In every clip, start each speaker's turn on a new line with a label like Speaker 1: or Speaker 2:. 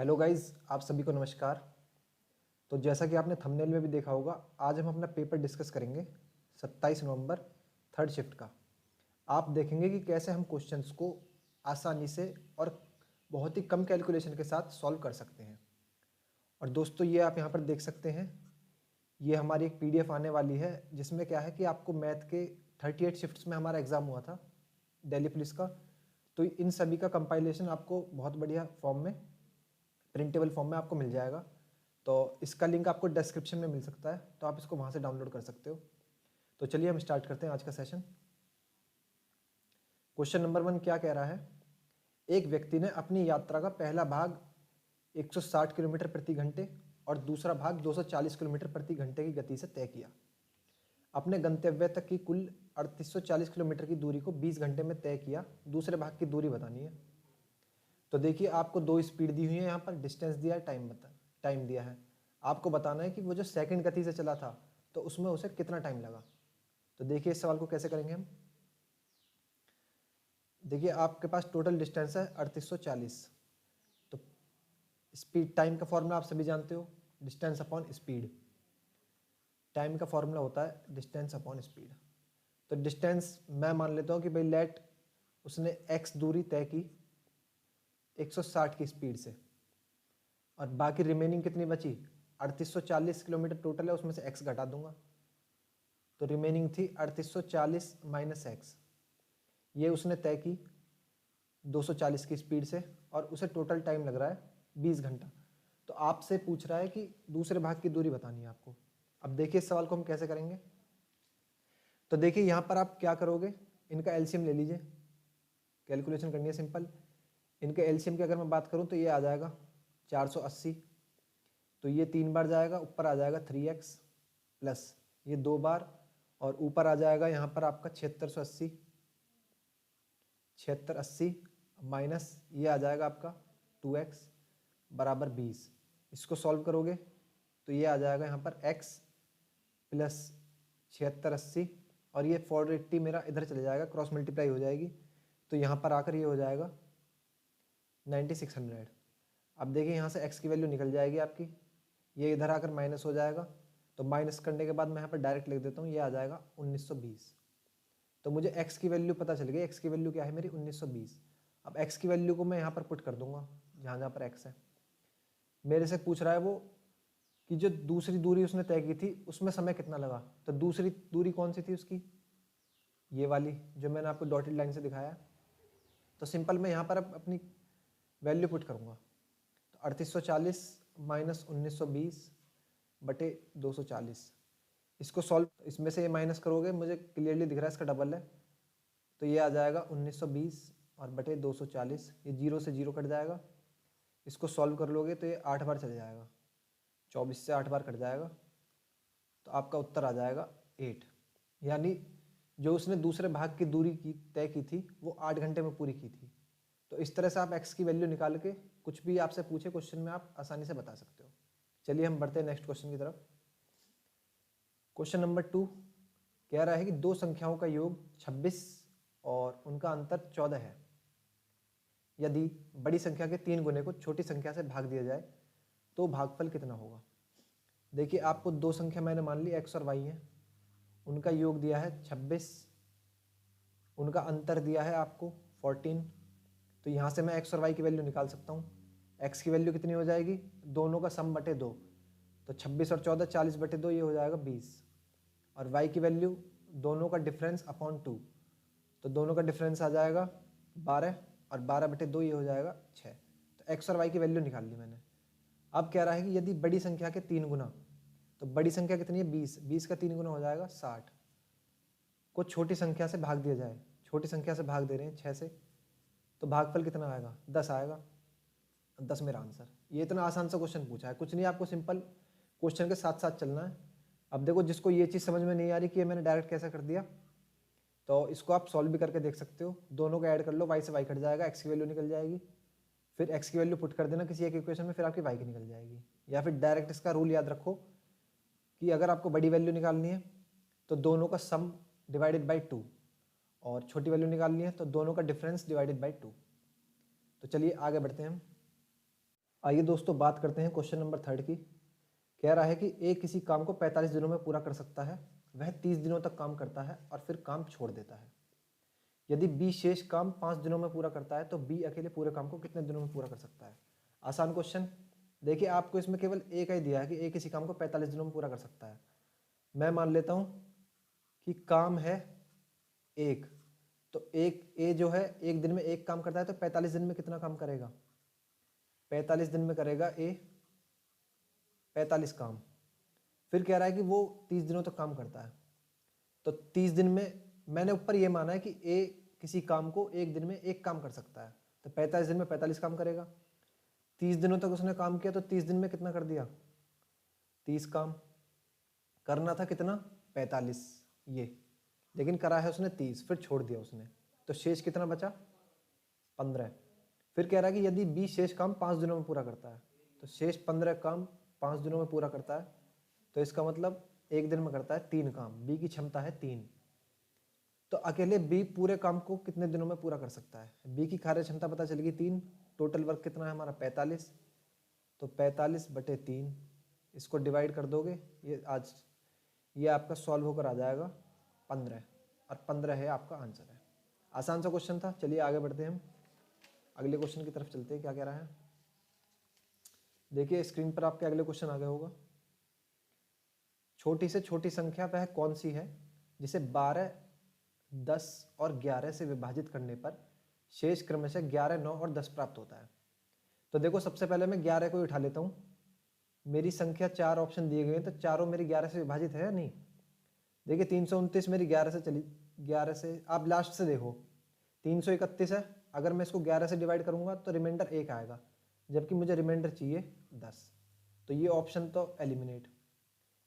Speaker 1: Hello guys, आप सभी को नमस्कार। तो जैसा कि आपने थंबनेल में भी देखा होगा, आज हम अपना पेपर डिस्कस करेंगे 27 नवंबर थर्ड शिफ्ट का। आप देखेंगे कि कैसे हम क्वेश्चंस को आसानी से और बहुत ही कम कैलकुलेशन के साथ सॉल्व कर सकते हैं। और दोस्तों, ये आप यहाँ पर देख सकते हैं, ये हमारी एक पीडीएफ आने वाली है जिसमें क्या है कि आपको मैथ के 38 शिफ्ट्स में हमारा एग्ज़ाम हुआ था दिल्ली पुलिस का। तो इन सभी का कंपाइलेशन आपको बहुत बढ़िया फॉर्म में, प्रिंटेबल फॉर्म में आपको मिल जाएगा। तो इसका लिंक आपको डिस्क्रिप्शन में मिल सकता है, तो आप इसको वहाँ से डाउनलोड कर सकते हो। तो चलिए हम स्टार्ट करते हैं आज का सेशन। क्वेश्चन नंबर 1 क्या कह रहा है? एक व्यक्ति ने अपनी यात्रा का पहला भाग 160 किलोमीटर प्रति घंटे और दूसरा भाग 240 किलोमीटर प्रति घंटे की गति से तय किया। अपने गंतव्य तक की कुल 3840 किलोमीटर की दूरी को 20 घंटे में तय किया। दूसरे भाग की दूरी बतानी है। तो देखिए, आपको दो स्पीड दी हुई है, यहाँ पर डिस्टेंस दिया है, टाइम दिया है। आपको बताना है कि वो जो सेकंड गति से चला था तो उसमें उसे कितना टाइम लगा। तो देखिए, इस सवाल को कैसे करेंगे हम। देखिए, आपके पास टोटल डिस्टेंस है 3840। तो स्पीड, टाइम का फॉर्मूला आप सभी जानते हो, डिस्टेंस अपॉन स्पीड। टाइम का फॉर्मूला होता है डिस्टेंस अपॉन स्पीड। तो डिस्टेंस मैं मान लेता हूँ कि भाई लेट उसने x दूरी तय की 160 की स्पीड से, और बाकी रिमेनिंग कितनी बची? 3840 किलोमीटर टोटल है, उसमें से x घटा दूंगा। तो रिमेनिंग थी 3840 माइनस एक्स। ये उसने तय की 240 की स्पीड से, और उसे टोटल टाइम लग रहा है 20 घंटा। तो आपसे पूछ रहा है कि दूसरे भाग की दूरी बतानी है आपको। अब देखिए, इस सवाल को हम कैसे करेंगे। तो देखिए, यहाँ पर आप क्या करोगे, इनका एलसीएम ले लीजिए। कैलकुलेशन करनी है सिंपल। इनके एलसीएम की अगर मैं बात करूँ तो ये आ जाएगा 480। तो ये 3 बार जाएगा, ऊपर आ जाएगा 3x प्लस ये 2 बार, और ऊपर आ जाएगा यहाँ पर आपका 7680। 7680 माइनस ये आ जाएगा आपका 2x बराबर 20। इसको सॉल्व करोगे तो ये आ जाएगा यहाँ पर x प्लस 7680, और ये 480 मेरा इधर चले जाएगा, क्रॉस मल्टीप्लाई हो जाएगी। तो यहाँ पर आकर ये हो जाएगा 9600। अब देखिए, यहाँ से x की वैल्यू निकल जाएगी आपकी, ये इधर आकर माइनस हो जाएगा। तो माइनस करने के बाद मैं यहाँ पर डायरेक्ट लिख देता हूँ, ये आ जाएगा 1920। तो मुझे x की वैल्यू पता चल गई। x की वैल्यू क्या है मेरी? 1920। अब x की वैल्यू को मैं यहाँ पर पुट कर दूंगा जहाँ जहाँ पर x है। मेरे से पूछ रहा है वो कि जो दूसरी दूरी उसने तय की थी उसमें समय कितना लगा। तो दूसरी दूरी कौन सी थी उसकी? ये वाली जो मैंने आपको डॉटेड लाइन से दिखाया। तो सिंपल मैं यहाँ पर अपनी वैल्यू पुट करूँगा। तो 3840 माइनस 1920 बटे 240। इसको सॉल्व, इसमें से ये माइनस करोगे, मुझे क्लियरली दिख रहा है इसका डबल है। तो ये आ जाएगा 1920 और बटे 240, ये 0 से 0 कट जाएगा। इसको सॉल्व कर लोगे तो ये 8 बार चले जाएगा, 24 से 8 बार कट जाएगा। तो आपका उत्तर आ जाएगा 8। यानी जो उसने दूसरे भाग की दूरी की तय की थी वो 8 घंटे में पूरी की थी। तो इस तरह से आप x की वैल्यू निकाल के कुछ भी आपसे पूछे क्वेश्चन में आप आसानी से बता सकते हो। चलिए हम बढ़ते हैं नेक्स्ट क्वेश्चन की तरफ। क्वेश्चन नंबर 2 कह रहा है कि दो संख्याओं का योग 26 और उनका अंतर 14 है। यदि बड़ी संख्या के 3 गुने को छोटी संख्या से भाग दिया जाए तो भागफल कितना होगा। देखिए, आपको दो संख्या मैंने मान ली x और y है, उनका योग दिया है 26, उनका अंतर दिया है आपको 14। तो यहाँ से मैं x और y की वैल्यू निकाल सकता हूँ। x की वैल्यू कितनी हो जाएगी? दोनों का सम बटे 2। तो 26 और 14 40 बटे 2, ये हो जाएगा 20। और y की वैल्यू दोनों का डिफरेंस अपॉन 2। तो दोनों का डिफरेंस आ जाएगा 12, और 12 बटे 2 ये हो जाएगा 6। तो x और y की वैल्यू निकाल ली मैंने। अब कह रहा है कि यदि बड़ी संख्या के 3 गुना, तो बड़ी संख्या कितनी है? 20। 20 का 3 गुना हो जाएगा 60, को छोटी संख्या से भाग दिया जाए। छोटी संख्या से भाग दे रहे हैं 6 से, तो भागफल कितना आएगा? 10 आएगा। 10 मेरा आंसर। ये इतना आसान सा क्वेश्चन पूछा है, कुछ नहीं, आपको सिंपल क्वेश्चन के साथ साथ चलना है। अब देखो, जिसको ये चीज़ समझ में नहीं आ रही कि ये मैंने डायरेक्ट कैसे कर दिया, तो इसको आप सॉल्व भी करके देख सकते हो। दोनों को ऐड कर लो, y से y कट जाएगा, x की वैल्यू निकल जाएगी। फिर x की वैल्यू पुट कर देना किसी एक इक्वेशन में, फिर आपकी y की निकल जाएगी। या फिर डायरेक्ट इसका रूल याद रखो कि अगर आपको बड़ी वैल्यू निकालनी है तो दोनों का सम डिवाइडेड बाई 2, और छोटी वैल्यू निकालनी है तो दोनों का डिफरेंस डिवाइडेड बाई 2। तो चलिए आगे बढ़ते हैं हम। आइए दोस्तों बात करते हैं क्वेश्चन नंबर 3 की। कह रहा है कि ए किसी काम को 45 दिनों में पूरा कर सकता है, वह 30 दिनों तक काम करता है और फिर काम छोड़ देता है। यदि बी शेष काम 5 दिनों में पूरा करता है तो बी अकेले पूरे काम को कितने दिनों में पूरा कर सकता है। आसान क्वेश्चन। देखिए आपको इसमें केवल ए का ही दिया है कि ए किसी काम को 45 दिनों में पूरा कर सकता है। मैं मान लेता हूँ कि काम है एक, तो एक ए जो है एक दिन में एक काम करता है, तो 45 दिन में कितना काम करेगा? 45 दिन में करेगा ए 45 काम। फिर कह रहा है कि वो 30 दिनों तक काम करता है, तो 30 दिन में मैंने ऊपर ये माना है कि ए किसी काम को एक दिन में एक काम कर सकता है, तो 45 दिन में 45 काम करेगा। 30 दिनों तक उसने काम किया, तो 30 दिन में कितना कर दिया? 30 काम। करना था कितना? 45 ये, लेकिन करा है उसने 30, फिर छोड़ दिया उसने, तो शेष कितना बचा? 15। फिर कह रहा है कि यदि बी शेष काम 5 दिनों में पूरा करता है, तो शेष 15 काम 5 दिनों में पूरा करता है, तो इसका मतलब एक दिन में करता है 3 काम। बी की क्षमता है 3, तो अकेले बी पूरे काम को कितने दिनों में पूरा कर सकता है? बी की कार्य क्षमता पता चलेगी 3, टोटल वर्क कितना है हमारा? 45, तो 45/3 इसको डिवाइड कर दोगे, ये आपका सॉल्व होकर आ जाएगा 15, और 15 है आपका आंसर है। आसान सा क्वेश्चन था। चलिए आगे बढ़ते हैं, हम अगले क्वेश्चन की तरफ चलते हैं। क्या कह रहा है देखिए, स्क्रीन पर आपके अगले क्वेश्चन आ गया होगा। छोटी से छोटी संख्या वह कौन सी है जिसे 12, 10 और 11 से विभाजित करने पर शेष क्रमशः 11, 9 और 10 प्राप्त होता है। तो देखो सबसे पहले मैं 11 को उठा लेता हूँ। मेरी संख्या 4 ऑप्शन दिए गए हैं, तो चारों मेरी 11 से विभाजित है या नहीं? देखिए 329 मेरी 11 से चली, 11 से आप लास्ट से देखो 331 है। अगर मैं इसको 11 से डिवाइड करूंगा तो रिमाइंडर 1 आएगा, जबकि मुझे रिमाइंडर चाहिए 10, तो ये ऑप्शन तो एलिमिनेट।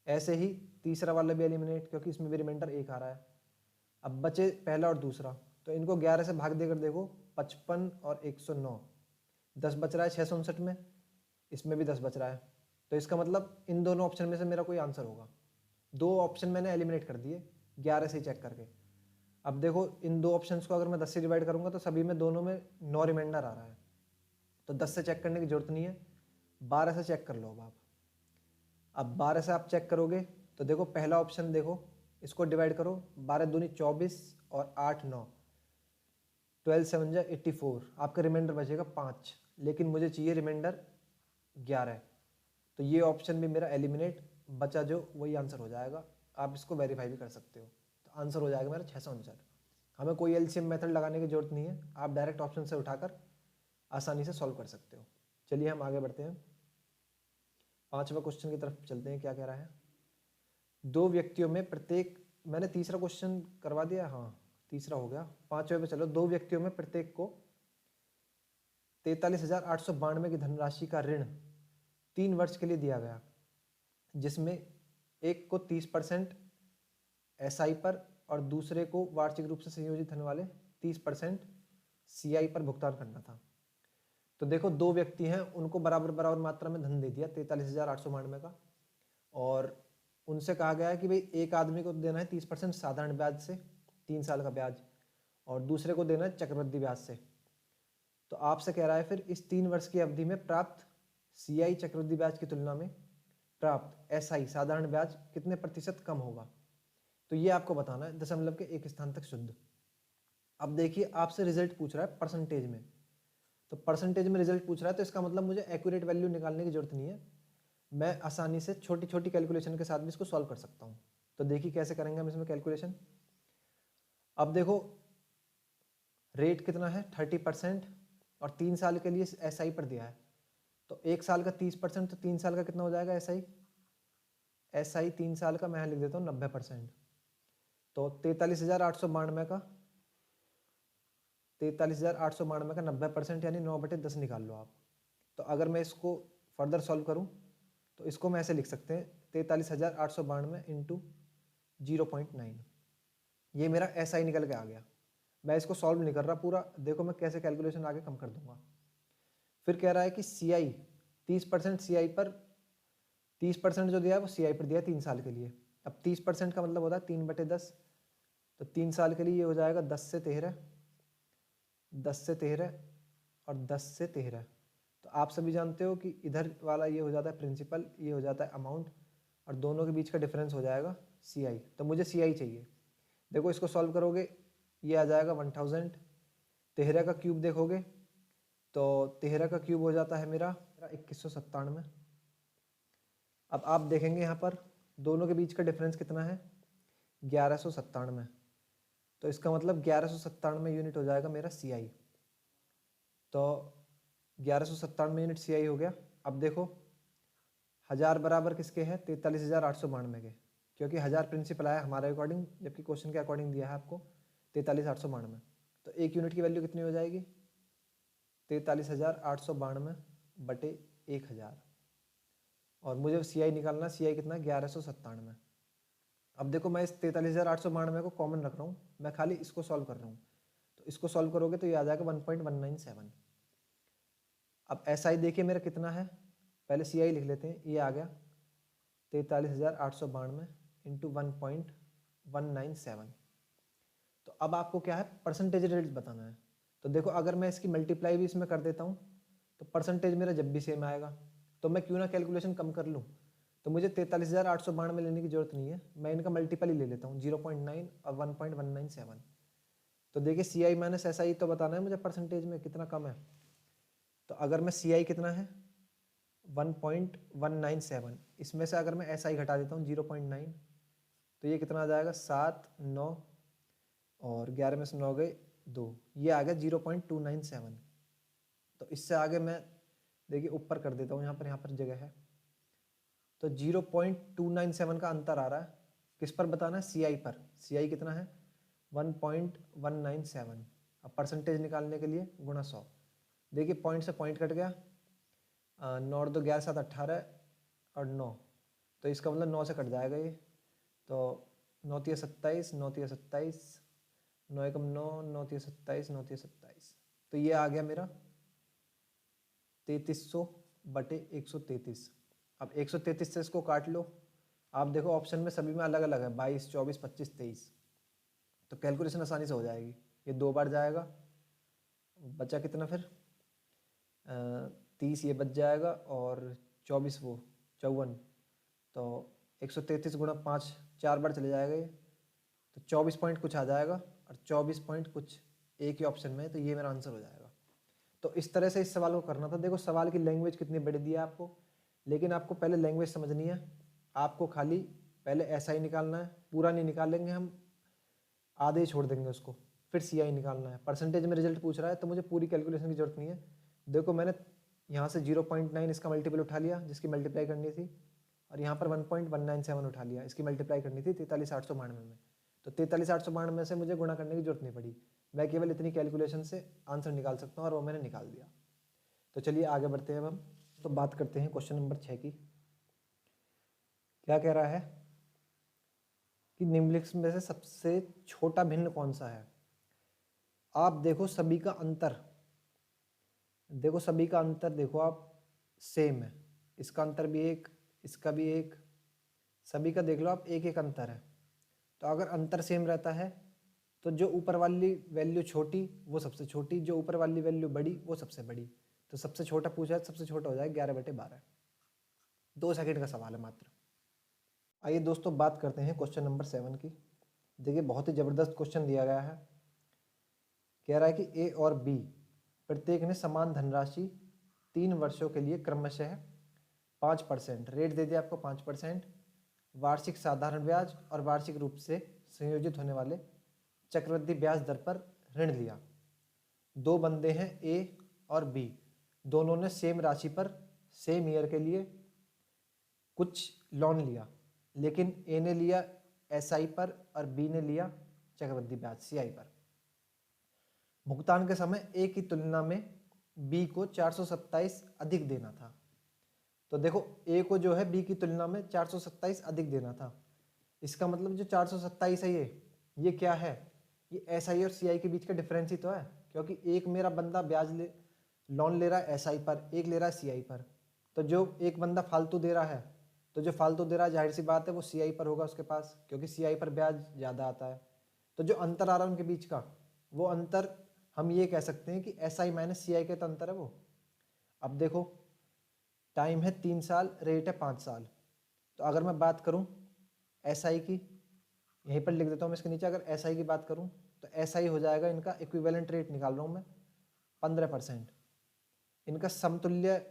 Speaker 1: ऐसे ही तीसरा वाला भी एलिमिनेट, क्योंकि इसमें भी रिमाइंडर 1 आ रहा है। अब बचे पहला और दूसरा, तो इनको 11 से भाग देकर देखो, 55 और 109, 10 बच रहा है 659 में, इसमें भी 10 बच रहा है, तो इसका मतलब इन दोनों ऑप्शन में से मेरा कोई आंसर होगा। 2 ऑप्शन मैंने एलिमिनेट कर दिए 11 से ही चेक करके। अब देखो इन 2 ऑप्शंस को अगर मैं 10 से डिवाइड करूंगा तो सभी में दोनों में 9 रिमाइंडर आ रहा है, तो 10 से चेक करने की जरूरत नहीं है, 12 से चेक कर लो। अब 12 से आप चेक करोगे तो देखो पहला ऑप्शन देखो, इसको डिवाइड करो, 12 दूनी 24 और 8 9, 12 7 जा 84, आपका रिमाइंडर बचेगा 5, लेकिन मुझे चाहिए रिमाइंडर 11, तो ये ऑप्शन भी मेरा एलिमिनेट बचा, जो वही आंसर हो जाएगा। आप इसको वेरीफाई भी कर सकते हो, तो आंसर हो जाएगा मेरा 669। हमें कोई एलसीएम मेथड लगाने की जरूरत नहीं है, आप डायरेक्ट ऑप्शन से उठाकर आसानी से सॉल्व कर सकते हो। चलिए हम आगे बढ़ते हैं, 5वां क्वेश्चन की तरफ चलते हैं। क्या कह रहा है? 2 व्यक्तियों में प्रत्येक, मैंने तीसरा क्वेश्चन करवा दिया, हाँ तीसरा हो गया। 5वें पे चलो। 2 व्यक्तियों में प्रत्येक को 43,892 की धनराशि का ऋण 3 वर्ष के लिए दिया गया, जिसमें एक को 30% एसआई पर और दूसरे को वार्षिक रूप से संयोजित होने वाले 30% सीआई पर भुगतान करना था। तो देखो 2 व्यक्ति हैं, उनको बराबर बराबर मात्रा में धन दे दिया 43,892 का, और उनसे कहा गया है कि भाई एक आदमी को देना है 30% साधारण ब्याज से 3 साल का ब्याज, और दूसरे को देना है चक्रवृद्धि ब्याज से। तो आपसे कह रहा है फिर इस 3 वर्ष की अवधि में प्राप्त सीआई चक्रवृद्धि ब्याज की तुलना में प्राप्त एसआई साधारण ब्याज कितने प्रतिशत कम होगा। तो ये आपको बताना है दशमलव के एक स्थान तक शुद्ध। अब देखिए आपसे रिजल्ट पूछ रहा है परसेंटेज में, तो परसेंटेज में रिजल्ट पूछ रहा है, तो इसका मतलब मुझे एक्यूरेट वैल्यू निकालने की जरूरत नहीं है, मैं आसानी से छोटी छोटी कैलकुलेशन के साथ भी इसको सॉल्व कर सकता हूँ। तो देखिए कैसे करेंगे हम इसमें कैलकुलेशन। अब देखो रेट कितना है 30%, और 3 साल के लिए एसआई पर दिया है, तो 1 साल का 30%, तो 3 साल का कितना हो जाएगा एसआई? एसआई 3 साल का मैं लिख देता हूँ 90%, तो 43,892 का 90% यानी 9/10 निकाल लो आप। तो अगर मैं इसको फर्दर सॉल्व करूं तो इसको मैं ऐसे लिख सकते हैं 43,892 इंटू 0.9, ये मेरा एसआई निकल के आ गया। मैं इसको सॉल्व नहीं कर रहा पूरा, देखो मैं कैसे कैलकुलेशन आगे कम कर दूंगा। फिर कह रहा है कि सीआई 30% सीआई पर, 30% जो दिया है वो सीआई पर दिया है 3 साल के लिए। अब 30% का मतलब होता है 3/10, तो 3 साल के लिए ये हो जाएगा 10 से 13, 10 से 13 और 10 से 13, तो आप सभी जानते हो कि इधर वाला ये हो जाता है प्रिंसिपल, ये हो जाता है अमाउंट, और दोनों के बीच का डिफरेंस हो जाएगा CI। तो मुझे CI चाहिए। देखो इसको सॉल्व करोगे, ये आ जाएगा 1000। 13 का क्यूब देखोगे तो 13 का क्यूब हो जाता है मेरा 2197। अब आप देखेंगे यहाँ पर दोनों के बीच का डिफरेंस कितना है, 1197। तो इसका मतलब 1197 यूनिट हो जाएगा मेरा CI। तो 1197 यूनिट CI हो गया। अब देखो 1000 बराबर किसके है, 43,892 के, क्योंकि 1000 प्रिंसिपल आया हमारे अकॉर्डिंग, जबकि क्वेश्चन के अकॉर्डिंग दिया है आपको 43,892। तो एक यूनिट की वैल्यू कितनी हो जाएगी, 43,892 बटे 1000। और मुझे CI निकालना, CI कितना है, 1197। अब देखो मैं इस 43,892 को कॉमन रख रहा हूँ, मैं खाली इसको सॉल्व कर रहा हूँ। तो इसको सॉल्व करोगे तो ये आ जाएगा 1.197। अब SI देखिए मेरा कितना है, पहले CI लिख लेते हैं, ये आ गया 43,892 इंटू 1.197। तो अब आपको क्या है, परसेंटेज रेट बताना है। तो देखो अगर मैं इसकी मल्टीप्लाई भी इसमें कर देता हूँ तो परसेंटेज मेरा जब भी सेम आएगा। तो मैं क्यों ना कैलकुलेशन कम कर लूँ, तो मुझे 43,892 लेने की जरूरत नहीं है, मैं इनका मल्टीपल ही ले लेता हूँ, 0.9 और 1.197। तो देखिए CI माइनस SI तो बताना है मुझे परसेंटेज में कितना कम है। तो अगर मैं CI कितना है 1.197, इसमें से अगर मैं SI घटा देता हूँ 0.9, तो ये कितना आ जाएगा 7, 9 और 11 में से 9 गए 2, ये आ गया 0.297। तो इससे आगे मैं देखिए ऊपर कर देता हूँ, यहाँ पर जगह है। तो 0.297 का अंतर आ रहा है, किस पर बताना है, CI पर। CI कितना है 1.197। अब परसेंटेज निकालने के लिए गुणा 100। देखिए पॉइंट से पॉइंट कट गया, 9 और 2 11 7 18 और 9, तो इसका मतलब 9 से कट जाएगा ये। तो 9 3 27, 9 3 27, 9 एकम 9, 9 3 27, 9 3 27। तो ये आ गया मेरा 3300 बटे 133। अब 133 से इसको काट लो, आप देखो ऑप्शन में सभी में अलग अलग है, 22, 24, 25, 23। तो कैलकुलेशन आसानी से हो जाएगी, ये 2 बार जाएगा, बचा कितना फिर 30 ये बच जाएगा, और 24 वो 54। तो 133 गुणा 5 4 बार चले जाएगा ये, तो 24 पॉइंट कुछ आ जाएगा, और 24 पॉइंट कुछ एक ही ऑप्शन में है, तो ये मेरा आंसर हो जाएगा। तो इस तरह से इस सवाल को करना था। देखो सवाल की लैंग्वेज कितनी बड़ी दी है आपको, लेकिन आपको पहले लैंग्वेज समझनी है। आपको खाली पहले SI निकालना है, पूरा नहीं निकालेंगे हम, आधे ही छोड़ देंगे उसको, फिर CI निकालना है। परसेंटेज में रिजल्ट पूछ रहा है तो मुझे पूरी कैलकुलेशन की जरूरत नहीं है। देखो मैंने यहाँ से 0.9 इसका मल्टीपल उठा लिया जिसकी मल्टीप्लाई करनी थी, और यहाँ पर 1.197 उठा लिया, इसकी मल्टीप्लाई करनी थी 43,892 में। तो 43,892 से मुझे गुणा करने की जरूरत नहीं पड़ी, मैं केवल इतनी कैलकुलेशन से आंसर निकाल सकता हूँ, और वो मैंने निकाल दिया। तो चलिए आगे बढ़ते हैं अब हम। तो बात करते हैं क्वेश्चन नंबर 6 की। क्या कह रहा है कि निम्नलिखित में से सबसे छोटा भिन्न कौन सा है। आप देखो सभी का अंतर, देखो सभी का अंतर देखो आप सेम है, इसका अंतर भी एक, इसका भी एक, सभी का देख लो आप एक एक अंतर है। तो अगर अंतर सेम रहता है तो जो ऊपर वाली वैल्यू छोटी वो सबसे छोटी, जो ऊपर वाली वैल्यू बड़ी वो सबसे बड़ी। तो सबसे छोटा पूछा है, सबसे छोटा हो जाएगा 11/12। 2 सेकंड का सवाल है मात्र। आइए दोस्तों बात करते हैं क्वेश्चन नंबर 7 की। देखिए बहुत ही ज़बरदस्त क्वेश्चन दिया गया है। कह रहा है कि A और B प्रत्येक ने समान धनराशि 3 वर्षों के लिए क्रमशः 5%, रेट दे दिया आपको 5%, वार्षिक साधारण ब्याज और वार्षिक रूप से संयोजित होने वाले चक्रवृद्धि ब्याज दर पर ऋण लिया। 2 बंदे हैं A और B, दोनों ने सेम राशि पर सेम ईयर के लिए कुछ लोन लिया, लेकिन A ने लिया SI पर और B ने लिया चक्रवृद्धि ब्याज CI पर। भुगतान के समय A की तुलना में B को 427 अधिक देना था। तो देखो A को जो है B की तुलना में 427 अधिक देना था। इसका मतलब जो 427 है ये क्या है, ये SI और CI के बीच का डिफरेंस ही तो है, क्योंकि एक मेरा बंदा लोन ले रहा है SI पर, एक ले रहा है CI पर। तो जो एक बंदा फालतू दे रहा है, तो जो फालतू दे रहा है जाहिर सी बात है वो CI पर होगा उसके पास, क्योंकि CI पर ब्याज ज़्यादा आता है। तो जो अंतर आ रहा है उनके बीच का, वो अंतर हम ये कह सकते हैं कि SI माइनस CI के तो अंतर है वो। अब देखो टाइम है 3 साल, रेट है 5 साल। तो अगर मैं बात करूं एसआई की, यहीं पर लिख देता हूँ मैं इसके नीचे, अगर एसआई की बात करूं तो एसआई हो जाएगा, इनका इक्विवेलेंट रेट निकाल रहा हूँ मैं 15%। इनका समतुल्य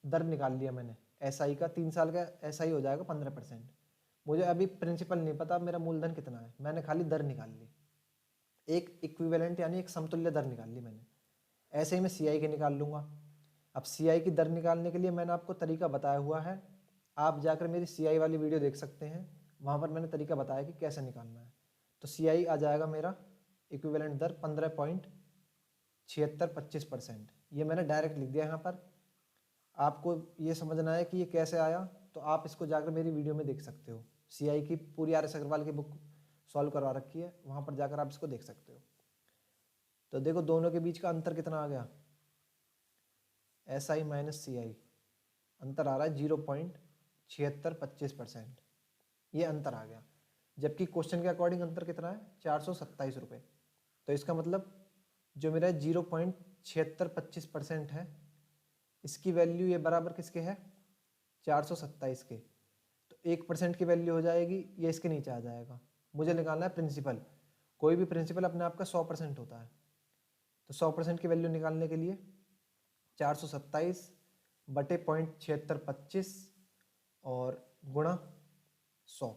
Speaker 1: दर निकाल लिया मैंने, एसआई का 3 साल का एसआई हो जाएगा 15%। मुझे अभी प्रिंसिपल नहीं पता मेरा मूलधन कितना है, मैंने खाली दर निकाल ली, एक इक्विवेलेंट यानी एक समतुल्य दर निकाल ली मैंने। ऐसे ही मैं सीआई की निकाल लूँगा। अब सीआई की दर निकालने के लिए मैंने आपको तरीका बताया हुआ है, आप जाकर मेरी सीआई वाली वीडियो देख सकते हैं, वहाँ पर मैंने तरीका बताया कि कैसे निकालना है। तो सीआई आ जाएगा मेरा इक्विवेलेंट दर 15.7625%। ये मैंने डायरेक्ट लिख दिया यहाँ पर। आपको ये समझना है कि ये कैसे आया, तो आप इसको जाकर मेरी वीडियो में देख सकते हो। सीआई की पूरी आर एस अग्रवाल की बुक सॉल्व करवा रखी है, वहाँ पर जाकर आप इसको देख सकते हो। तो देखो दोनों के बीच का अंतर कितना आ गया, एस आई माइनस सी आई, अंतर आ रहा है 0.7625%, ये अंतर आ गया। जबकि क्वेश्चन के अकॉर्डिंग अंतर कितना है, 427 रुपये। तो इसका मतलब जो मेरा 0.7625% है, इसकी वैल्यू ये बराबर किसके है, 427 के। तो 1% की वैल्यू हो जाएगी, ये इसके नीचे आ जाएगा। मुझे निकालना है प्रिंसिपल, कोई भी प्रिंसिपल अपने आप का 100% होता है। तो 100% की वैल्यू निकालने के लिए 427 बटे 0.7625 और गुणा 100,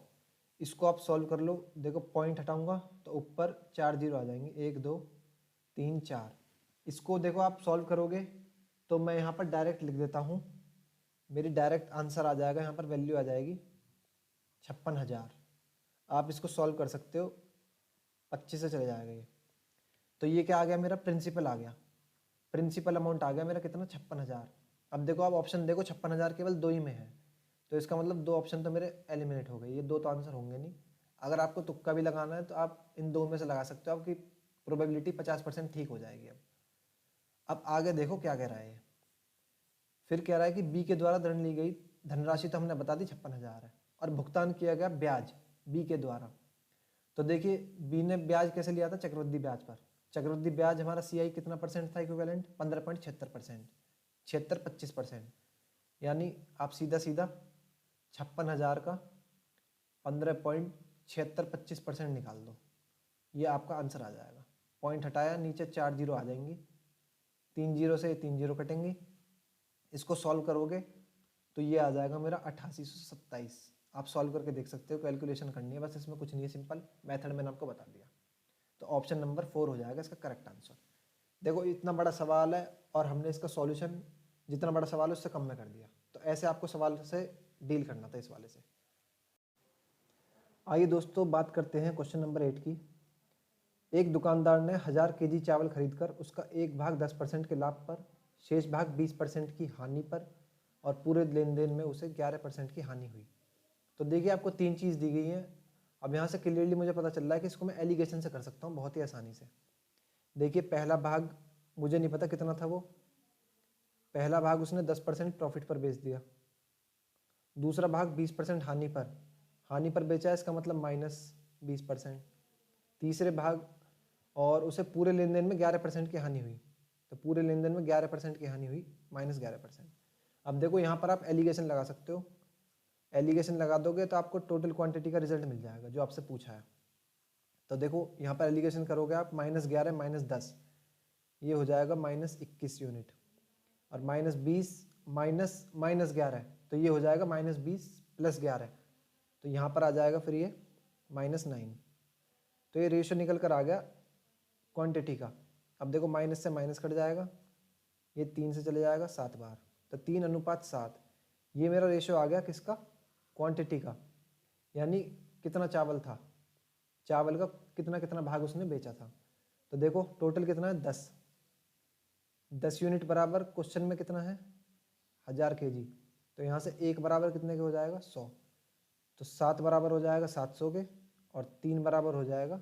Speaker 1: इसको आप सॉल्व कर लो। देखो पॉइंट हटाऊंगा तो ऊपर 4 जीरो आ जाएंगे, 1 2 3 4। इसको देखो आप सॉल्व करोगे तो मैं यहाँ पर डायरेक्ट लिख देता हूँ, मेरी डायरेक्ट आंसर आ जाएगा, यहाँ पर वैल्यू आ जाएगी 56,000। आप इसको सॉल्व कर सकते हो, 25 से चले जाएगा ये। तो ये क्या आ गया, मेरा प्रिंसिपल आ गया, प्रिंसिपल अमाउंट आ गया मेरा कितना, 56,000। अब देखो आप ऑप्शन देखो, 56,000 केवल 2 ही में है, तो इसका मतलब 2 ऑप्शन तो मेरे एलिमिनेट हो गए, ये 2 तो आंसर होंगे नहीं। अगर आपको तुक्का भी लगाना है तो आप इन 2 में से लगा सकते हो, आपकी प्रोबेबिलिटी 50% ठीक हो जाएगी। अब आगे देखो क्या कह रहा है, फिर कह रहा है कि बी के द्वारा ऋण ली गई धनराशि तो हमने बता दी 56,000 है, और भुगतान किया गया ब्याज बी के द्वारा। तो देखिए बी ने ब्याज कैसे लिया था, चक्रवृद्धि ब्याज पर। चक्रवृद्धि ब्याज हमारा सीआई कितना परसेंट था, इक्विवेलेंट 15.76%, 75% यानी आप सीधा सीधा 56,000 का 15.7625% निकाल दो, ये आपका आंसर आ जाएगा। पॉइंट हटाया, नीचे 4 जीरो आ जाएंगी, 3 जीरो से 3 जीरो कटेंगे, इसको सॉल्व करोगे तो ये आ जाएगा मेरा 8827। आप सॉल्व करके देख सकते हो, कैलकुलेशन करनी है बस, इसमें कुछ नहीं है, सिंपल मेथड मैंने आपको बता दिया। तो ऑप्शन नंबर 4 हो जाएगा इसका करेक्ट आंसर। देखो इतना बड़ा सवाल है और हमने इसका सॉल्यूशन जितना बड़ा सवाल है उससे कम में कर दिया। तो ऐसे आपको सवाल से डील करना था, इस वाले से। आइए दोस्तों बात करते हैं क्वेश्चन नंबर 8 की। एक दुकानदार ने 1000 केजी चावल खरीदकर उसका एक भाग 10% के लाभ पर, शेष भाग 20% की हानि पर, और पूरे लेन देन में उसे 11% की हानि हुई। तो देखिए आपको 3 चीज़ दी गई हैं। अब यहाँ से क्लियरली मुझे पता चल रहा है कि इसको मैं एलिगेशन से कर सकता हूँ बहुत ही आसानी से। देखिए पहला भाग मुझे नहीं पता कितना था, वो पहला भाग उसने 10% प्रॉफिट पर बेच दिया, दूसरा भाग 20% हानि पर बेचा है, इसका मतलब -20%, तीसरे भाग और उसे पूरे लेन देन में 11% की हानि हुई, तो पूरे लेन देन में 11% की हानि हुई, -11%। अब देखो यहाँ पर आप एलिगेशन लगा सकते हो, एलिगेशन लगा दोगे तो आपको टोटल क्वांटिटी का रिजल्ट मिल जाएगा जो आपसे पूछा है। तो देखो यहाँ पर एलिगेशन करोगे आप, -11 -10 ये हो जाएगा -21 यूनिट, और -20 -11 तो ये हो जाएगा -20 + 11, तो यहाँ पर आ जाएगा फिर ये -9। तो ये रेशो निकल कर आ गया क्वांटिटी का। अब देखो माइनस से माइनस कट जाएगा, ये 3 से चले जाएगा 7 बार, तो 3:7 ये मेरा रेशो आ गया किसका, क्वांटिटी का, यानी कितना चावल था, चावल का कितना कितना भाग उसने बेचा था। तो देखो टोटल कितना है, 10 यूनिट बराबर क्वेश्चन में कितना है, 1000 केजी, तो यहाँ से 1 बराबर कितने के हो जाएगा, 100, तो 7 बराबर हो जाएगा 700 के, और 3 बराबर हो जाएगा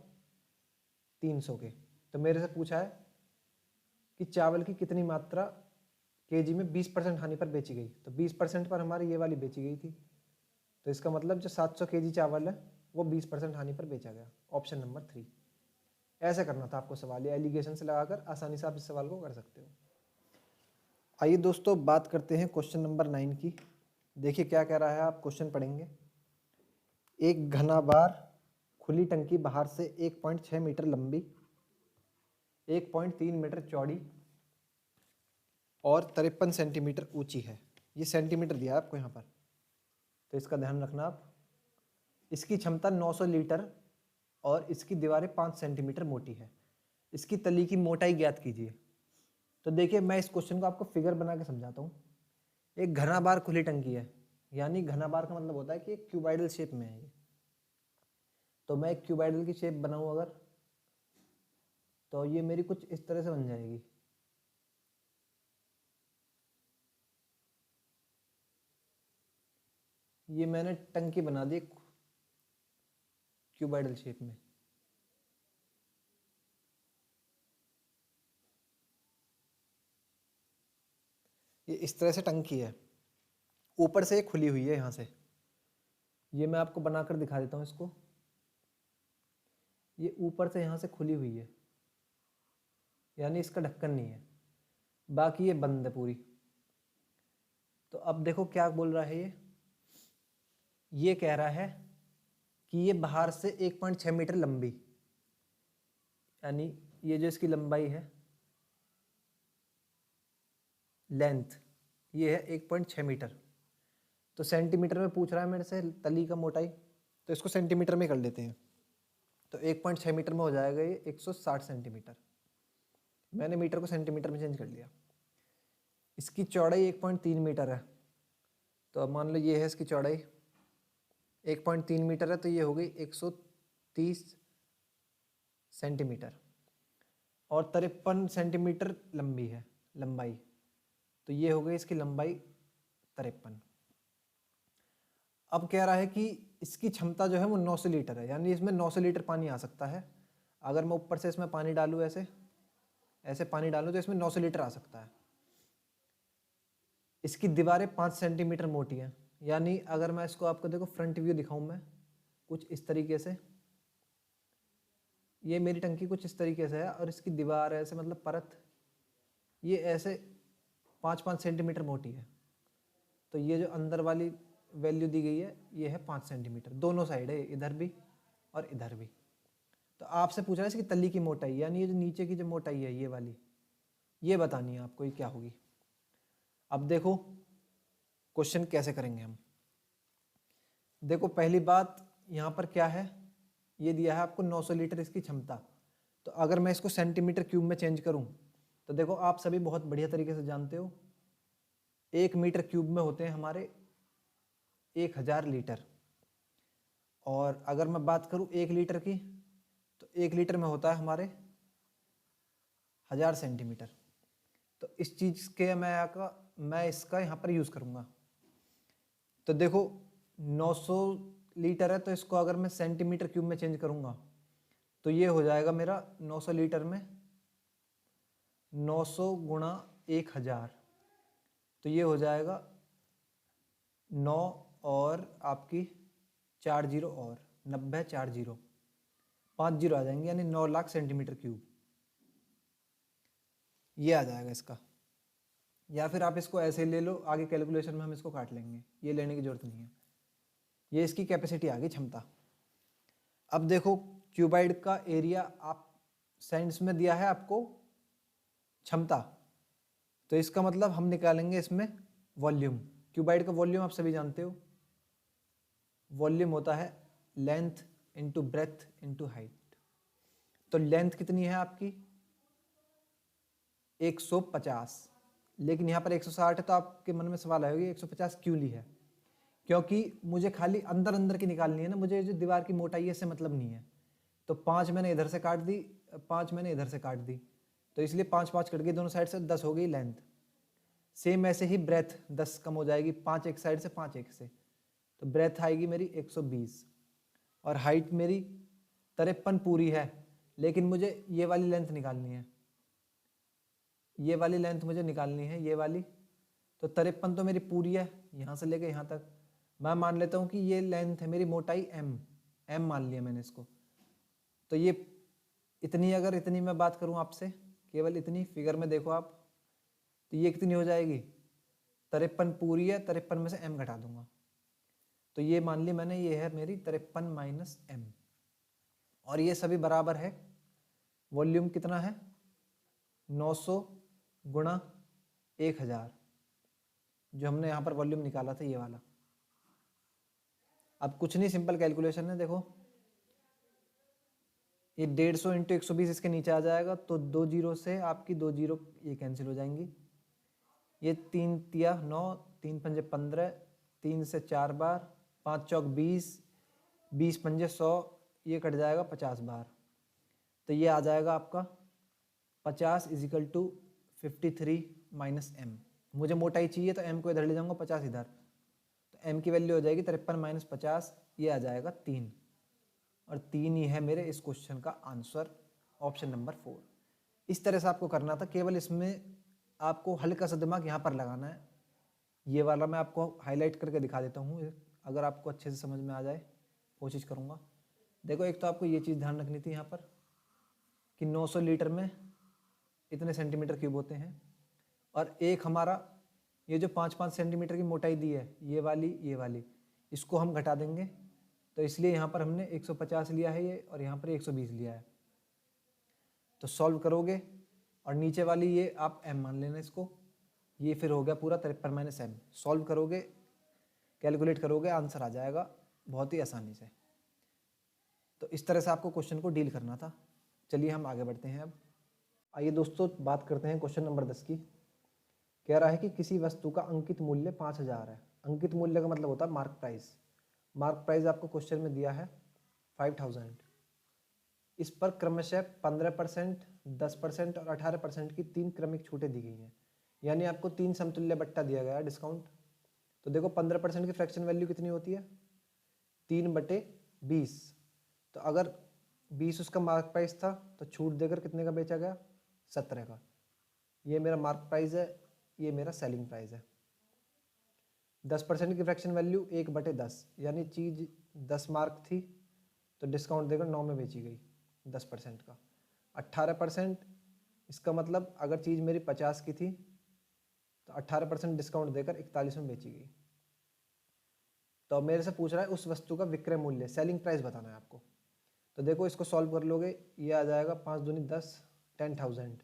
Speaker 1: 300 के। तो मेरे से पूछा है कि चावल की कितनी मात्रा केजी में 20% हानि पर बेची गई, तो 20% पर हमारी ये वाली बेची गई थी, तो इसका मतलब जो 700 केजी चावल है वो 20% हानि पर बेचा गया, ऑप्शन नंबर 3। ऐसे करना था आपको सवाल, ये एलिगेशन से लगाकर आसानी से आप इस सवाल को कर सकते हो। आइए दोस्तों बात करते हैं क्वेश्चन नंबर 9 की। देखिए क्या कह रहा है, आप क्वेश्चन पढ़ेंगे। एक घनाभार खुली टंकी बाहर से 1.6 मीटर लंबी, 1.3 मीटर चौड़ी और 53 सेंटीमीटर ऊंची है। ये सेंटीमीटर दिया है आपको यहाँ पर, तो इसका ध्यान रखना आप। इसकी क्षमता 900 लीटर और इसकी दीवारें 5 सेंटीमीटर मोटी है। इसकी तली की मोटाई ज्ञात कीजिए। तो देखिए मैं इस क्वेश्चन को आपको फिगर बना के समझाता हूँ। एक घनाभार खुली टंकी है, यानी घनाभार का मतलब होता है कि एक क्यूबाइडल शेप में है ये। तो मैं एक क्यूबाइडल की शेप बनाऊँ अगर, तो ये मेरी कुछ इस तरह से बन जाएगी। ये मैंने टंकी बना दी क्यूबाइडल शेप में। ये इस तरह से टंकी है, ऊपर से ये खुली हुई है यहाँ से। ये मैं आपको बनाकर दिखा देता हूँ इसको। ये ऊपर से यहाँ से खुली हुई है, यानी इसका ढक्कन नहीं है, बाकी ये बंद है पूरी। तो अब देखो क्या बोल रहा है ये कह रहा है कि ये बाहर से 1.6 मीटर लंबी, यानी ये जो इसकी लंबाई है, लेंथ, ये है 1.6 मीटर। तो सेंटीमीटर में पूछ रहा है मेरे से तली का मोटाई, तो इसको सेंटीमीटर में कर लेते हैं। तो 1.6 मीटर में हो जाएगा ये 160 सेंटीमीटर। मैंने मीटर को सेंटीमीटर में चेंज कर लिया। इसकी चौड़ाई 1.3 मीटर है, तो अब मान लो ये है इसकी चौड़ाई 1.3 मीटर है, तो ये हो गई 130 सेंटीमीटर और 53 सेंटीमीटर लंबी है लंबाई, तो ये हो गई इसकी लंबाई 53। अब कह रहा है कि इसकी क्षमता जो है वो 900 लीटर है, यानी इसमें 900 लीटर पानी आ सकता है। अगर मैं ऊपर से इसमें पानी डालूँ, ऐसे ऐसे पानी डालूँ, तो इसमें 900 लीटर आ सकता है। इसकी दीवारें 5 सेंटीमीटर मोटी हैं, यानी अगर मैं इसको आपको देखो फ्रंट व्यू दिखाऊं मैं कुछ इस तरीके से, ये मेरी टंकी कुछ इस तरीके से है और इसकी दीवार ऐसे मतलब परत ये ऐसे 5-5 सेंटीमीटर मोटी है। तो ये जो अंदर वाली वैल्यू दी गई है ये है 5 सेंटीमीटर, दोनों साइड है, इधर भी और इधर भी। तो आपसे पूछ रहा है इसकी तली की मोटाई, यानी ये जो नीचे की जो मोटाई है ये वाली, ये बतानी है आपको, ये क्या होगी। अब देखो क्वेश्चन कैसे करेंगे हम। देखो पहली बात यहाँ पर क्या है, ये दिया है आपको 900 लीटर इसकी क्षमता। तो अगर मैं इसको सेंटीमीटर क्यूब में चेंज करूँ, तो देखो आप सभी बहुत बढ़िया तरीके से जानते हो 1 मीटर क्यूब में होते हैं हमारे 1000 लीटर। और अगर मैं बात करूँ 1 लीटर की, तो 1 लीटर में होता है हमारे 1000 सेंटीमीटर। तो इस चीज़ के मैं इसका यहाँ पर यूज़ करूँगा। तो देखो 900 लीटर है, तो इसको अगर मैं सेंटीमीटर क्यूब में चेंज करूँगा, तो ये हो जाएगा मेरा 900 लीटर में 900 गुणा 1000, तो ये हो जाएगा 9 और आपकी 4 जीरो और 90, 4 जीरो 5 जीरो आ जाएंगे, यानी 9 लाख सेंटीमीटर क्यूब ये आ जाएगा इसका। या फिर आप इसको ऐसे ले लो, आगे कैलकुलेशन में हम इसको काट लेंगे, ये लेने की जरूरत नहीं है। ये इसकी कैपेसिटी आ गई, क्षमता। अब देखो क्यूबाइड का एरिया आप साइंस में दिया है आपको क्षमता, तो इसका मतलब हम निकालेंगे इसमें वॉल्यूम। क्यूबाइड का वॉल्यूम आप सभी जानते हो, वॉल्यूम होता है length into breadth into height. तो लेंथ कितनी है आपकी 150, लेकिन यहाँ पर 160 है, तो आपके मन में सवाल आएगा 150 क्यों ली है। क्योंकि मुझे खाली अंदर अंदर की निकालनी है ना, मुझे जो दीवार की मोटाई है इससे मतलब नहीं है। तो 5 मैंने इधर से काट दी, 5 मैंने इधर से काट दी, तो इसलिए 5-5 कट गई दोनों साइड से, 10 हो गई लेंथ। सेम ऐसे ही ब्रेथ 10 कम हो जाएगी, 5 एक साइड से 5 एक से, तो ब्रेथ आएगी मेरी 120। और हाइट मेरी 53 पूरी है, लेकिन मुझे ये वाली लेंथ निकालनी है, ये वाली लेंथ मुझे निकालनी है, ये वाली। तो 53 तो मेरी पूरी है यहाँ से लेके यहाँ तक। मैं मान लेता हूँ कि ये लेंथ है मेरी, मोटाई m मान लिया मैंने इसको। तो ये इतनी, अगर इतनी मैं बात करूँ आपसे, केवल इतनी फिगर में देखो आप, तो ये कितनी हो जाएगी, 53 पूरी है, 53 में से m घटा दूंगा, तो ये मान ली मैंने, ये है मेरी 53 माइनस m, और ये सभी बराबर है, वॉल्यूम कितना है 900 गुणा 1000, जो हमने यहाँ पर वॉल्यूम निकाला था ये वाला। अब कुछ नहीं, सिंपल कैलकुलेशन है, देखो ये 150 इंटू 120 इसके नीचे आ जाएगा, तो 2 जीरो से आपकी 2 जीरो ये कैंसिल हो जाएंगी, ये 3 तिया 9, 3 पंजे 15, 3 से 4 बार, 5 चौक 20, 20 पंजे 100, ये कट जाएगा 50 बार, तो ये आ जाएगा आपका 50 इजिकल टू 53 माइनस m। मुझे मोटाई चाहिए तो m को इधर ले जाऊंगा, 50 इधर, तो m की वैल्यू हो जाएगी 53 माइनस 50, ये आ जाएगा 3, और 3 ही है मेरे इस क्वेश्चन का आंसर, ऑप्शन नंबर 4। इस तरह से आपको करना था, केवल इसमें आपको हल्का सा दिमाग यहाँ पर लगाना है। ये वाला मैं आपको हाईलाइट करके दिखा देता हूँ, अगर आपको अच्छे से समझ में आ जाए, कोशिश करूँगा। देखो एक तो आपको ये चीज़ ध्यान रखनी थी यहाँ पर कि 900 लीटर में इतने सेंटीमीटर क्यूब होते हैं, और एक हमारा ये जो 5-5 सेंटीमीटर की मोटाई दी है, ये वाली इसको हम घटा देंगे, तो इसलिए यहाँ पर हमने 150 लिया है ये, और यहाँ पर 120 लिया है। तो सॉल्व करोगे और नीचे वाली ये आप m मान लेना इसको, ये फिर हो गया पूरा 53 माइनस m। सॉल्व करोगे, कैलकुलेट करोगे, आंसर आ जाएगा बहुत ही आसानी से। तो इस तरह से आपको क्वेश्चन को डील करना था। चलिए हम आगे बढ़ते हैं। अब आइए दोस्तों बात करते हैं क्वेश्चन नंबर 10 की। कह रहा है कि किसी वस्तु का अंकित मूल्य 5000 है। अंकित मूल्य का मतलब होता है मार्क प्राइस। मार्क प्राइस आपको क्वेश्चन में दिया है 5000। इस पर क्रमशः 15%, 10% और 18% की 3 क्रमिक छूटें दी गई हैं, यानी आपको 3 समतुल्य बट्टा दिया गया है डिस्काउंट। तो देखो 15% की फ्रैक्शन वैल्यू कितनी होती है, 3/20। तो अगर 20 उसका मार्क प्राइस था तो छूट देकर कितने का बेचा गया, 17 का। ये मेरा मार्क प्राइस है, ये मेरा सेलिंग प्राइस है। 10% की फ्रैक्शन वैल्यू 1/10, यानी चीज़ 10 मार्क थी तो डिस्काउंट देकर 9 में बेची गई 10% का। 18%, इसका मतलब अगर चीज़ मेरी 50 की थी तो 18% डिस्काउंट देकर 41 में बेची गई। तो अब मेरे से पूछ रहा है उस वस्तु का विक्रय मूल्य, सेलिंग प्राइस बताना है आपको। तो देखो इसको सॉल्व कर लोगे, ये आ जाएगा 5 दूनी 10, 10,000,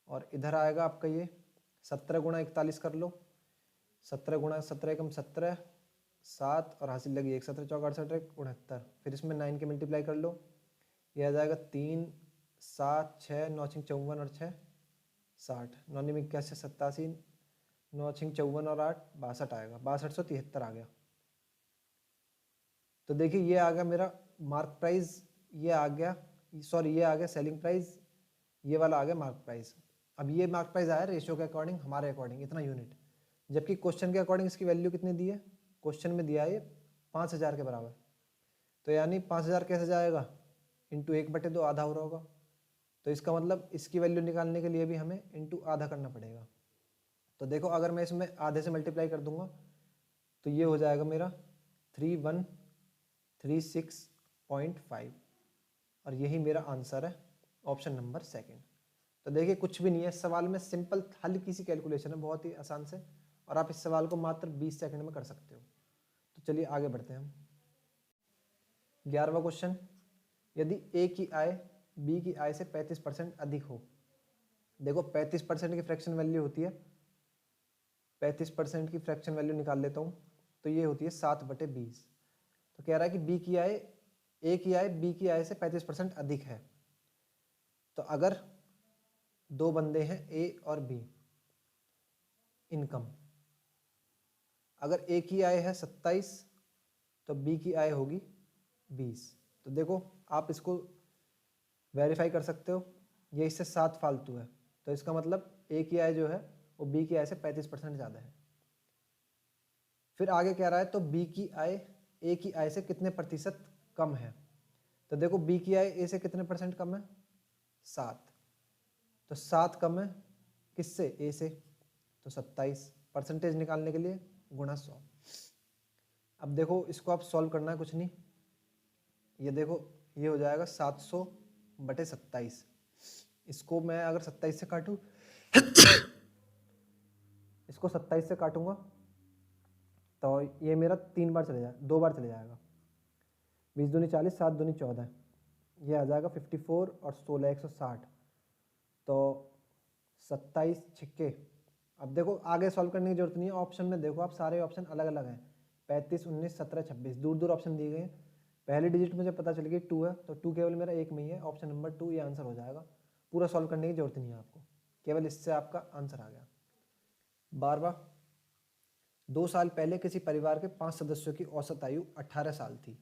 Speaker 1: और इधर आएगा आपका ये 17 गुणा 41 कर लो, 17 गुणा 17 एकम 17, 7 और हासिल लगी 1, 17 चौक 68, 69, फिर इसमें 9 के मल्टीप्लाई कर लो, ये आ जाएगा 3, 7, 6, 9 छिंग 54 और 6 60, 9 में 81 87, 9 छिंग 54 और 8 62 आएगा, 6273 आ गया। तो देखिए ये आ गया मेरा मार्क प्राइस, ये आ गया, सॉरी ये आ गया सेलिंग प्राइस, ये वाला आ गया मार्क प्राइस। अब ये मार्क प्राइस आया रेशियो के अकॉर्डिंग, हमारे अकॉर्डिंग इतना यूनिट, जबकि क्वेश्चन के अकॉर्डिंग इसकी वैल्यू कितनी दी है, क्वेश्चन में दिया है ये 5000 के बराबर। तो यानी 5000 कैसे जाएगा, इंटू 1/2 आधा हो रहा होगा, तो इसका मतलब इसकी वैल्यू निकालने के लिए भी हमें इंटू आधा करना पड़ेगा। तो देखो अगर मैं इसमें आधे से मल्टीप्लाई कर दूंगा तो ये हो जाएगा मेरा 3136.5, और यही मेरा आंसर है, ऑप्शन नंबर 2। तो देखिए कुछ भी नहीं है इस सवाल में, सिंपल हल्की सी कैलकुलेशन है, बहुत ही आसान से, और आप इस सवाल को मात्र 20 सेकंड में कर सकते हो। तो चलिए आगे बढ़ते हैं हम। 11वां क्वेश्चन, यदि ए की आय बी की आय से 35% अधिक हो। देखो 35% की फ्रैक्शन वैल्यू होती है, 35% की फ्रैक्शन वैल्यू निकाल लेता हूँ, तो ये होती है 7/20। तो कह रहा है कि बी की आय, ए की आय बी की आय से 35% अधिक है। तो अगर दो बंदे हैं ए और बी, इनकम, अगर ए की आय है 27 तो बी की आय होगी 20। तो देखो आप इसको वेरीफाई कर सकते हो, ये इससे 7 फालतू है, तो इसका मतलब ए की आय जो है वो बी की आय से 35% ज़्यादा है। फिर आगे कह रहा है तो बी की आय ए की आय से कितने प्रतिशत कम है। तो देखो बी की आय ए से कितने परसेंट कम है, 7, तो 7 कम है किससे, ए से, तो 27, परसेंटेज निकालने के लिए गुणा 100। अब देखो इसको आप सॉल्व करना है, कुछ नहीं, ये देखो ये हो जाएगा 700/27। इसको मैं अगर 27 से काटूँ इसको 27 से काटूंगा तो ये मेरा 3 बार चले जाए 2 बार चले जाएगा। 20 दूनी 40, 7 दूनी 14, ये आ जाएगा 54 और 16 160। तो 27 छिक्के। अब देखो आगे सॉल्व करने की जरूरत नहीं है, ऑप्शन में देखो आप सारे ऑप्शन अलग अलग हैं। 35, 19, 17, 26 दूर दूर ऑप्शन दिए गए हैं। पहली डिजिट मुझे पता चल गई 2 है, तो 2 केवल मेरा एक में ही है, ऑप्शन नंबर 2 ये आंसर हो जाएगा। पूरा सॉल्व करने की जरूरत नहीं है आपको, केवल इससे आपका आंसर आ गया। 12वां, 2 साल पहले किसी परिवार के 5 सदस्यों की औसत आयु 18 साल थी।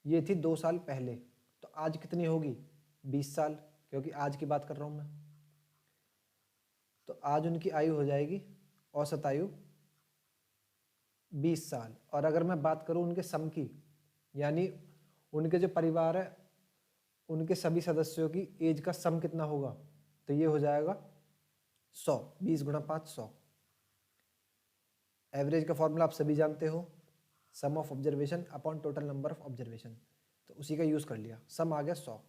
Speaker 1: ये थी 2 साल पहले, तो आज कितनी होगी? 20 साल, क्योंकि आज की बात कर रहा हूँ मैं। तो आज उनकी आयु हो जाएगी, औसत आयु 20 साल। और अगर मैं बात करूँ उनके सम की, यानी उनके जो परिवार है उनके सभी सदस्यों की एज का सम कितना होगा, तो ये हो जाएगा 100। 20 गुणा 5 100। एवरेज का फॉर्मूला आप सभी जानते हो, sum of observation upon total number of observation, तो उसी का यूज कर लिया, सम आ गया 100।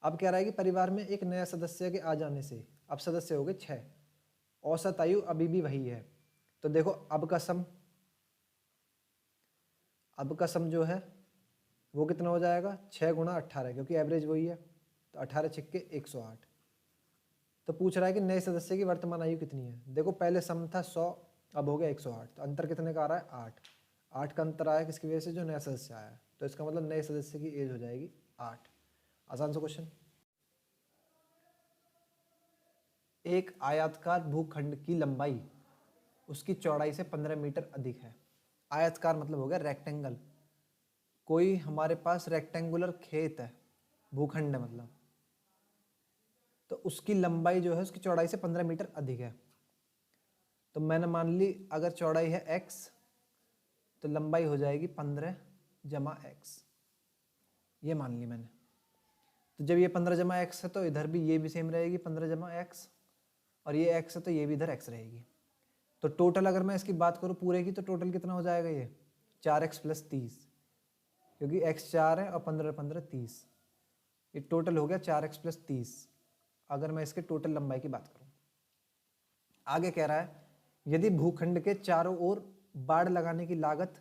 Speaker 1: अब कह रहा है कि परिवार में एक नया सदस्य के आ जाने से अब सदस्य हो गए 6, औसत आयु अभी भी वही है। तो देखो अब का सम जो है वो कितना हो जाएगा? 6 गुणा 18, क्योंकि एवरेज वही है, तो 18 छिक्के 108। तो पूछ रहा है कि नए सदस्य की वर्तमान आयु कितनी है। देखो पहले सम था 100, अब हो गया 108, तो अंतर कितने का आ रहा है? 8 का अंतर आया किसकी वजह से? जो नया सदस्य आया, तो इसका मतलब नए सदस्य की एज हो जाएगी 8। आसान सा क्वेश्चन। एक आयताकार भूखंड की लंबाई उसकी चौड़ाई से 15 मीटर अधिक है। आयताकार मतलब हो गया रेक्टेंगल। कोई हमारे पास रेक्टेंगुलर खेत है, भूखंड है मतलब, तो उसकी लंबाई जो है उसकी चौड़ाई से 15 मीटर अधिक है। तो मैंने मान ली अगर चौड़ाई है x, तो लंबाई हो जाएगी 15 जमा x, ये मान ली मैंने। तो जब ये 15 जमा x है तो इधर भी ये भी सेम रहेगी 15 जमा x, और ये x है तो ये भी इधर x रहेगी। तो टोटल अगर मैं इसकी बात करूँ पूरे की, तो टोटल कितना हो जाएगा? ये 4x प्लस 30, क्योंकि x 4 है और 15 15 30, ये टोटल हो गया 4x प्लस 30, अगर मैं इसके टोटल लंबाई की बात करूँ। आगे कह रहा है यदि भूखंड के चारों ओर बाड़ लगाने की लागत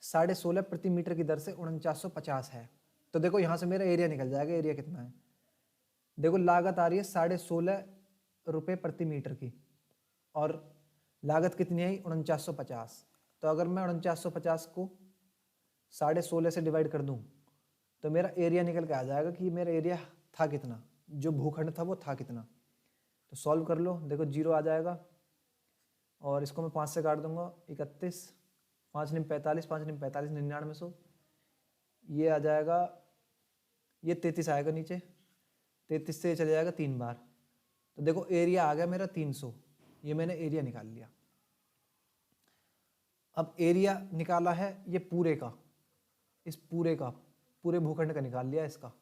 Speaker 1: 16.5 प्रति मीटर की दर से 4950 है, तो देखो यहाँ से मेरा एरिया निकल जाएगा। एरिया कितना है? देखो लागत आ रही है 16.5 रुपये प्रति मीटर की, और लागत कितनी है? 4950। तो अगर मैं 4950 को 16.5 से डिवाइड कर दूं तो मेरा एरिया निकल के आ जाएगा कि मेरा एरिया था कितना, जो भूखंड था वो था कितना। तो सॉल्व कर लो, देखो 0 आ जाएगा, और इसको मैं 5 से काट दूंगा, 31, 5 निम 45, 5 निम 45, 9900, ये आ जाएगा, ये 33 आएगा नीचे, 33 से चले जाएगा 3 बार। तो देखो एरिया आ गया मेरा 300, ये मैंने एरिया निकाल लिया। अब एरिया निकाला है ये पूरे का, इस पूरे भूखंड का निकाल लिया इसका।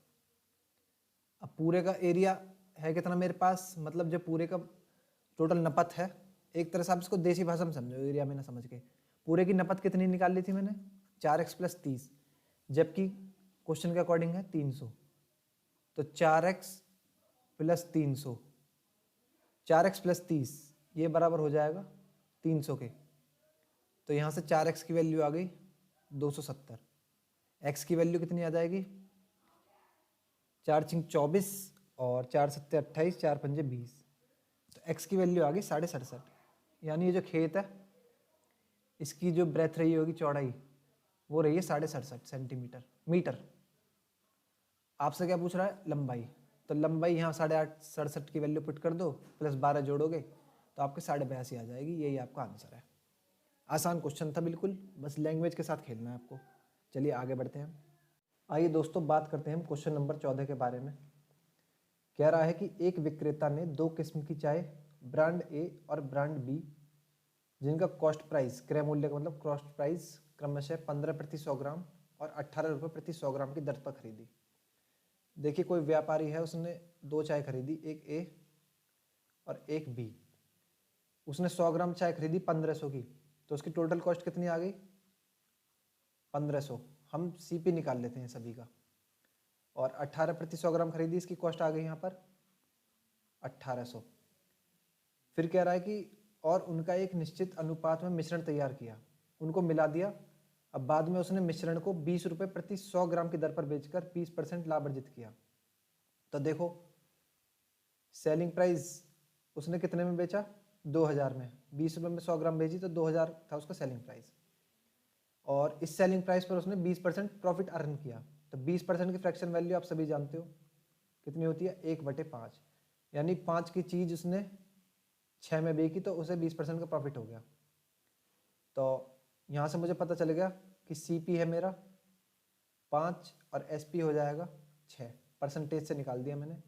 Speaker 1: अब पूरे का एरिया है कितना मेरे पास, मतलब जो पूरे का टोटल नपत है, एक तरह से आप इसको देसी भाषा में समझो, एरिया में ना समझ के। पूरे की नपत कितनी निकाल ली थी मैंने? 4x प्लस 30, जबकि क्वेश्चन के अकॉर्डिंग है 300, तो 4x प्लस 300, 4x प्लस 30 ये बराबर हो जाएगा 300 के। तो यहाँ से 4x की वैल्यू आ गई 270, x की वैल्यू कितनी आ जाएगी? 4 छिंग 24 और 4 सत्ते 28, 4 पंजे 20, तो x की वैल्यू आ गई 67.5। यानी ये जो खेत है इसकी जो ब्रेथ रही होगी, चौड़ाई, वो रही है 67.5 सेंटीमीटर मीटर। आपसे क्या पूछ रहा है? लंबाई। तो लंबाई यहाँ 68 की वैल्यू पुट कर दो, प्लस 12 जोड़ोगे तो आपके 82.5 आ जाएगी। यही आपका आंसर है। आसान क्वेश्चन था बिल्कुल, बस लैंग्वेज के साथ खेलना है आपको। चलिए आगे बढ़ते हैं। आइए दोस्तों बात करते हैं हम क्वेश्चन नंबर 14 के बारे में। कह रहा है कि एक विक्रेता ने 2 किस्म की चाय, ब्रांड ए और ब्रांड बी, जिनका कॉस्ट प्राइस, क्रय मूल्य का मतलब कॉस्ट प्राइस, क्रमशः 15 प्रति 100 ग्राम और 18 रुपये प्रति 100 ग्राम की दर पर खरीदी। देखिए कोई व्यापारी है, उसने 2 चाय खरीदी, एक ए और एक बी। उसने 100 ग्राम चाय खरीदी 1500 की, तो उसकी टोटल कॉस्ट कितनी आ गई? 1500। हम सीपी निकाल लेते हैं सभी का। और 18 प्रति 100 ग्राम खरीदी, इसकी कॉस्ट आ गई यहाँ पर 1800। फिर कह रहा है कि और उनका एक निश्चित अनुपात में मिश्रण तैयार किया, उनको मिला दिया। अब बाद में उसने मिश्रण को 20 रुपये प्रति 100 ग्राम की दर पर बेचकर 20% लाभ अर्जित किया। तो देखो सेलिंग प्राइस उसने कितने में बेचा, 2000 में, 20 रुपये में 100 ग्राम बेची तो 2000 था उसका सेलिंग प्राइस, और इस सेलिंग प्राइस पर उसने 20% प्रॉफिट अर्न किया। तो 20% की फ्रैक्शन वैल्यू आप सभी जानते हो कितनी होती है, 1/5, यानी 5 की चीज़ उसने 6 में बेची तो उसे 20% का प्रॉफिट हो गया। तो यहाँ से मुझे पता चल गया कि CP है मेरा 5 और SP हो जाएगा 6, परसेंटेज से निकाल दिया मैंने।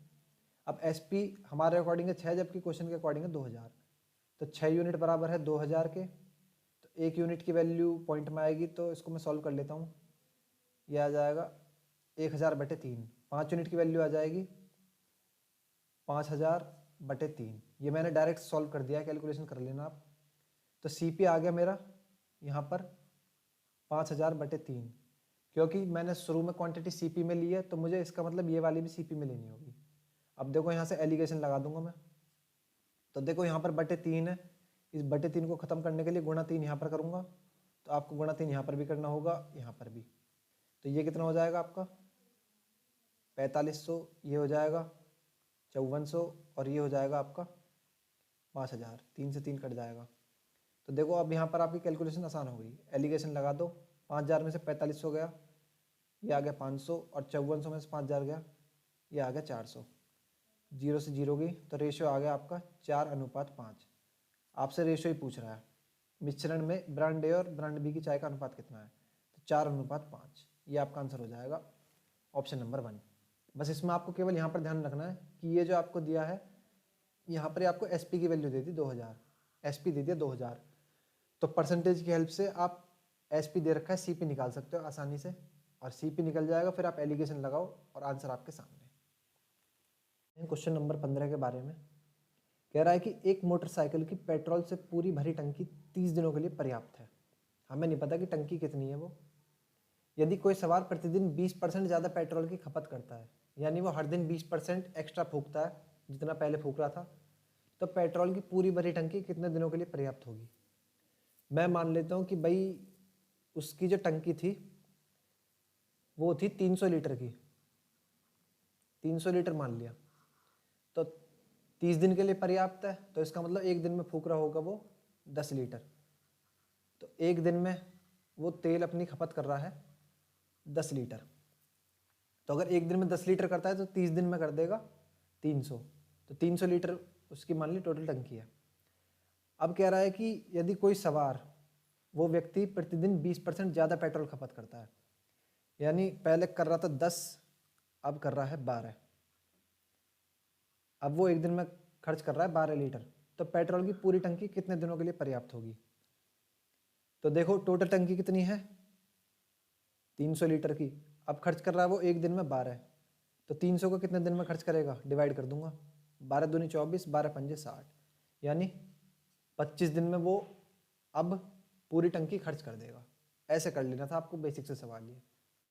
Speaker 1: अब SP हमारे अकॉर्डिंग है 6, जबकि क्वेश्चन के अकॉर्डिंग है 2000, तो 6 यूनिट बराबर है 2000 के, तो 1 यूनिट की वैल्यू पॉइंट में आएगी, तो इसको मैं सॉल्व कर लेता हूँ। ये आ जाएगा 1000/3, 5 यूनिट की वैल्यू आ जाएगी 5000/3। ये मैंने डायरेक्ट सॉल्व कर दिया, कैलकुलेशन कर लेना आप। तो CP आ गया मेरा यहाँ पर 5000/3, क्योंकि मैंने शुरू में क्वांटिटी CP में ली है, तो मुझे इसका मतलब ये वाली भी CP में लेनी होगी। अब देखो यहाँ से एलिगेशन लगा दूंगा मैं। तो देखो यहाँ पर /3 है, इस /3 को ख़त्म करने के लिए ×3 यहाँ पर करूँगा, तो आपको ×3 यहाँ पर भी करना होगा, यहाँ पर भी। तो ये कितना हो जाएगा आपका 4500, ये हो जाएगा 5400, और ये हो जाएगा आपका 5000, 3 से 3 कट जाएगा। तो देखो अब यहाँ पर आपकी कैलकुलेशन आसान हो गई, एलिगेशन लगा दो, 5000 में से 4500 गया, ये आ गया 500, और 5400 में से 5000 गया, ये आ गया 400, 0 से 0 गई, तो रेशियो आ गया आपका 4:5। आपसे रेशियो ही पूछ रहा है, मिश्रण में ब्रांड A और ब्रांड B की चाय का अनुपात कितना है, तो 4:5, ये आपका आंसर हो जाएगा ऑप्शन नंबर 1। बस इसमें आपको केवल यहाँ पर ध्यान रखना है कि ये जो आपको दिया है, यहाँ पर आपको SP की वैल्यू दे दी 2000, SP दे दिया 2000, तो परसेंटेज की हेल्प से आप SP दे रखा है, CP निकाल सकते हो आसानी से, और CP निकल जाएगा, फिर आप एलिगेशन लगाओ और आंसर आपके सामने। क्वेश्चन नंबर 15 के बारे में कह रहा है कि एक मोटरसाइकिल की पेट्रोल से पूरी भरी टंकी 30 दिनों के लिए पर्याप्त है। हमें नहीं पता कि टंकी कितनी है वो। यदि कोई सवार प्रतिदिन 20% ज़्यादा पेट्रोल की खपत करता है, यानी वो हर दिन 20% एक्स्ट्रा फूकता है जितना पहले फूक रहा था, तो पेट्रोल की पूरी भरी टंकी कितने दिनों के लिए पर्याप्त होगी। मैं मान लेता हूँ कि भाई उसकी जो टंकी थी वो थी 300 लीटर की, 300 लीटर मान लिया, तो 30 दिन के लिए पर्याप्त है, तो इसका मतलब एक दिन में फूक रहा होगा वो 10 लीटर। तो एक दिन में वो तेल अपनी खपत कर रहा है 10 लीटर, तो अगर एक दिन में 10 लीटर करता है तो 30 दिन में कर देगा 300, तो 300 लीटर उसकी मान ली टोटल टंकी है। अब कह रहा है कि यदि कोई सवार, वो व्यक्ति प्रतिदिन 20% ज़्यादा पेट्रोल खपत करता है, यानी पहले कर रहा था 10, अब कर रहा है 12, अब वो एक दिन में खर्च कर रहा है 12 लीटर, तो पेट्रोल की पूरी टंकी कितने दिनों के लिए पर्याप्त होगी। तो देखो टोटल टंकी कितनी है 300 लीटर की, अब खर्च कर रहा है वो एक दिन में 12, तो 300 को कितने दिन में खर्च करेगा, डिवाइड कर दूंगा, 12 दूनी 24, 12 पंजे 60, यानी 25 दिन में वो अब पूरी टंकी खर्च कर देगा। ऐसे कर लेना था आपको, बेसिक से सवाल ये।